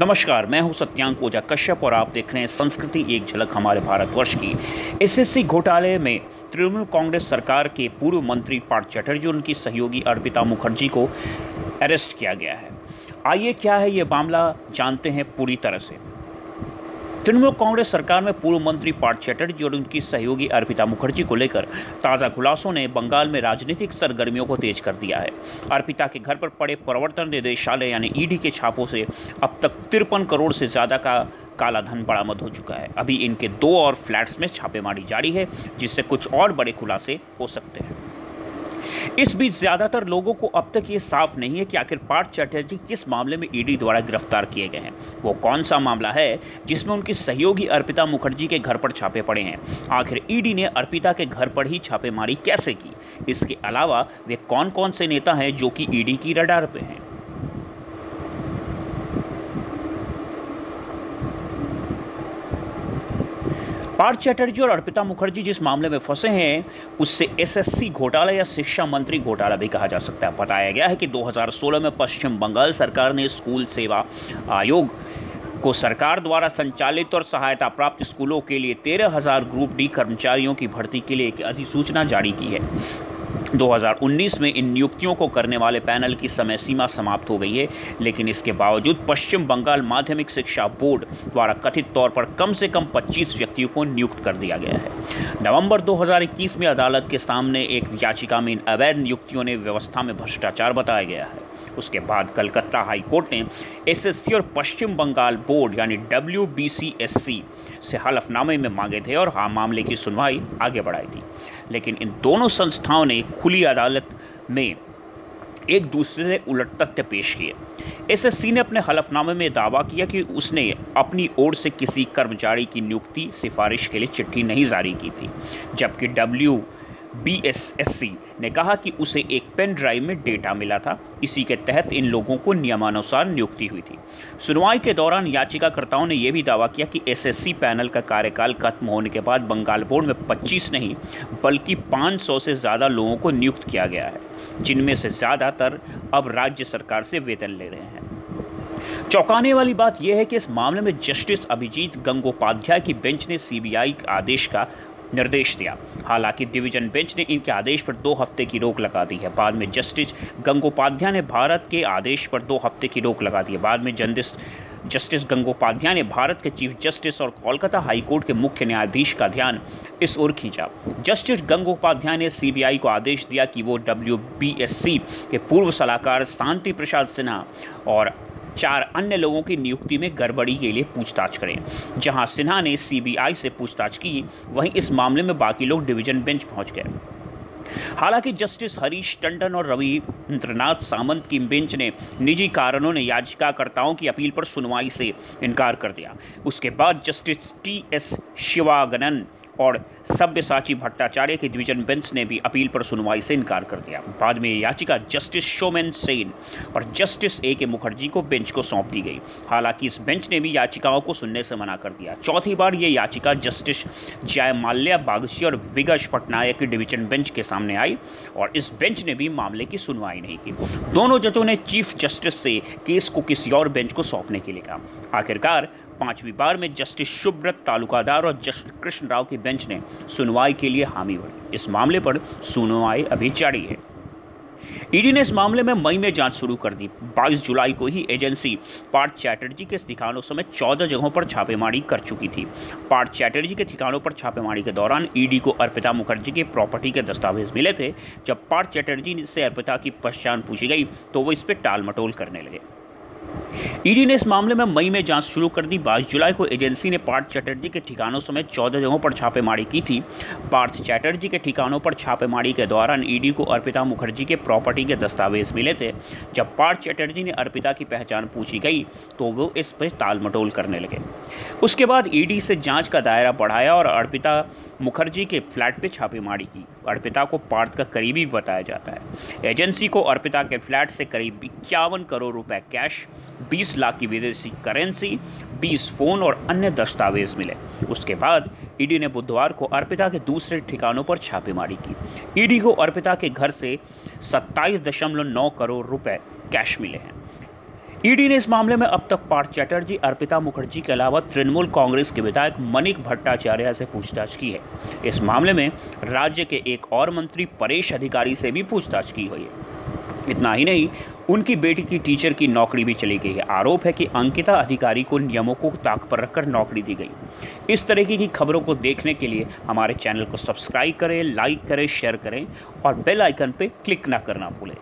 नमस्कार, मैं हूं सत्यांक ओझा कश्यप और आप देख रहे हैं संस्कृति एक झलक हमारे भारतवर्ष की। एसएससी घोटाले में तृणमूल कांग्रेस सरकार के पूर्व मंत्री पार्थ चटर्जी और उनकी सहयोगी अर्पिता मुखर्जी को अरेस्ट किया गया है। आइए क्या है ये मामला जानते हैं पूरी तरह से। तृणमूल कांग्रेस सरकार में पूर्व मंत्री पार्थ चटर्जी और उनकी सहयोगी अर्पिता मुखर्जी को लेकर ताज़ा खुलासों ने बंगाल में राजनीतिक सरगर्मियों को तेज कर दिया है। अर्पिता के घर पर पड़े प्रवर्तन निदेशालय यानी ईडी के छापों से अब तक 53 करोड़ से ज़्यादा का काला धन बरामद हो चुका है। अभी इनके 2 और फ्लैट्स में छापेमारी जारी है, जिससे कुछ और बड़े खुलासे हो सकते हैं। इस बीच ज्यादातर लोगों को अब तक ये साफ नहीं है कि आखिर पार्थ चटर्जी किस मामले में ईडी द्वारा गिरफ्तार किए गए हैं। वो कौन सा मामला है जिसमें उनकी सहयोगी अर्पिता मुखर्जी के घर पर छापे पड़े हैं। आखिर ईडी ने अर्पिता के घर पर ही छापेमारी कैसे की। इसके अलावा वे कौन कौन से नेता हैं जो कि ईडी की रडार पे हैं। पार्थ चटर्जी और अर्पिता मुखर्जी जिस मामले में फंसे हैं उससे एसएससी घोटाला या शिक्षा मंत्री घोटाला भी कहा जा सकता है। बताया गया है कि 2016 में पश्चिम बंगाल सरकार ने स्कूल सेवा आयोग को सरकार द्वारा संचालित और सहायता प्राप्त स्कूलों के लिए 13,000 ग्रुप डी कर्मचारियों की भर्ती के लिए एक अधिसूचना जारी की है। 2019 में इन नियुक्तियों को करने वाले पैनल की समय सीमा समाप्त हो गई है, लेकिन इसके बावजूद पश्चिम बंगाल माध्यमिक शिक्षा बोर्ड द्वारा कथित तौर पर कम से कम 25 व्यक्तियों को नियुक्त कर दिया गया है। नवंबर 2021 में अदालत के सामने एक याचिका में इन अवैध नियुक्तियों ने व्यवस्था में भ्रष्टाचार बताया गया है। उसके बाद कलकत्ता हाई कोर्ट ने एसएससी और पश्चिम बंगाल बोर्ड यानी WBCSC से हलफनामे में मांगे थे और मामले की सुनवाई आगे बढ़ाई थी, लेकिन इन दोनों संस्थाओं ने खुली अदालत में एक दूसरे से उलट तथ्य पेश किए। एसएससी ने अपने हलफनामे में दावा किया कि उसने अपनी ओर से किसी कर्मचारी की नियुक्ति सिफारिश के लिए चिट्ठी नहीं जारी की थी, जबकि WBSSC ने कहा कि उसे एक पेन ड्राइव में डेटा मिला था। इसी के तहत इन लोगों को नियमानुसार नियुक्ति हुई थी। सुनवाई के दौरान याचिकाकर्ताओं ने यह भी दावा किया कि एसएससी पैनल का कार्यकाल खत्म होने के बाद बंगाल बोर्ड में 25 नहीं बल्कि 500 से ज़्यादा लोगों को नियुक्त किया गया है, जिनमें से ज़्यादातर अब राज्य सरकार से वेतन ले रहे हैं। चौंकाने वाली बात यह है कि इस मामले में जस्टिस अभिजीत गंगोपाध्याय की बेंच ने सीबीआई आदेश का निर्देश दिया। हालांकि डिवीजन बेंच ने इनके आदेश पर 2 हफ्ते की रोक लगा दी है। बाद में जस्टिस गंगोपाध्याय ने भारत के आदेश पर 2 हफ्ते की रोक लगा दी है। बाद में जस्टिस गंगोपाध्याय ने भारत के चीफ जस्टिस और कोलकाता हाई कोर्ट के मुख्य न्यायाधीश का ध्यान इस ओर खींचा। जस्टिस गंगोपाध्याय ने सीबीआई को आदेश दिया कि वो WBSC के पूर्व सलाहकार शांति प्रसाद सिन्हा और 4 अन्य लोगों की नियुक्ति में गड़बड़ी के लिए पूछताछ करें। जहां सिन्हा ने सीबीआई से पूछताछ की, वहीं इस मामले में बाकी लोग डिवीजन बेंच पहुंच गए। हालांकि जस्टिस हरीश टंडन और रविंद्रनाथ सामंत की बेंच ने निजी कारणों ने याचिकाकर्ताओं की अपील पर सुनवाई से इनकार कर दिया। उसके बाद जस्टिस TS शिवागनन और सब्यसाची भट्टाचार्य की डिवीजन बेंच ने भी अपील पर सुनवाई से इनकार कर दिया। बाद में याचिका जस्टिस सोमेन सेन और जस्टिस AK मुखर्जी को बेंच को सौंप दी गई। हालांकि इस बेंच ने भी याचिकाओं को सुनने से मना कर दिया। चौथी बार ये याचिका जस्टिस जयमाल्या बागची और विगश पटनायक की डिवीजन बेंच के सामने आई और इस बेंच ने भी मामले की सुनवाई नहीं की। दोनों जजों ने चीफ जस्टिस से केस को किसी और बेंच को सौंपने के लिए कहा। आखिरकार 5वीं बार में जस्टिस शुभ्रत तालुकादार और जस्टिस कृष्ण राव की बेंच ने सुनवाई के लिए हामी भरी। इस मामले पर सुनवाई अभी जारी है। ईडी ने इस मामले में मई में जांच शुरू कर दी। 22 जुलाई को ही एजेंसी पार्थ चटर्जी के ठिकानों समेत 14 जगहों पर छापेमारी कर चुकी थी। पार्थ चटर्जी के ठिकानों पर छापेमारी के दौरान ईडी को अर्पिता मुखर्जी के प्रॉपर्टी के दस्तावेज मिले थे। जब पार्थ चटर्जी से अर्पिता की पहचान पूछी गई तो वो इस पर टाल मटोल करने लगे। ईडी ने इस मामले में मई में जांच शुरू कर दी। 22 जुलाई को एजेंसी ने पार्थ चटर्जी के ठिकानों समेत 14 जगहों पर छापेमारी की थी। पार्थ चटर्जी के ठिकानों पर छापेमारी के दौरान ईडी को अर्पिता मुखर्जी के प्रॉपर्टी के दस्तावेज मिले थे। जब पार्थ चटर्जी ने अर्पिता की पहचान पूछी गई तो वो इस पर टाल मटोल करने लगे। उसके बाद ईडी से जांच का दायरा बढ़ाया और अर्पिता मुखर्जी के फ्लैट पर छापेमारी की। अर्पिता को पार्थ का करीबी बताया जाता है। एजेंसी को अर्पिता के फ्लैट से करीब 51 करोड़ रुपए कैश, 20 लाख की विदेशी करेंसी, 20 फोन और अन्य दस्तावेज मिले। उसके बाद ईडी ने बुधवार को अर्पिता के दूसरे ठिकानों पर छापेमारी की। ईडी को अर्पिता के घर से 27.9 करोड़ रुपए कैश मिले हैं। ईडी ने इस मामले में अब तक पार्थ चैटर्जी, अर्पिता मुखर्जी के अलावा तृणमूल कांग्रेस के विधायक मनीष भट्टाचार्य से पूछताछ की है। इस मामले में राज्य के एक और मंत्री परेश अधिकारी से भी पूछताछ की हुई है। इतना ही नहीं, उनकी बेटी की टीचर की नौकरी भी चली गई है। आरोप है कि अंकिता अधिकारी को नियमों को ताक पर रखकर नौकरी दी गई। इस तरीके की खबरों को देखने के लिए हमारे चैनल को सब्सक्राइब करें, लाइक करें, शेयर करें और बेल आइकन पर क्लिक ना करना भूलें।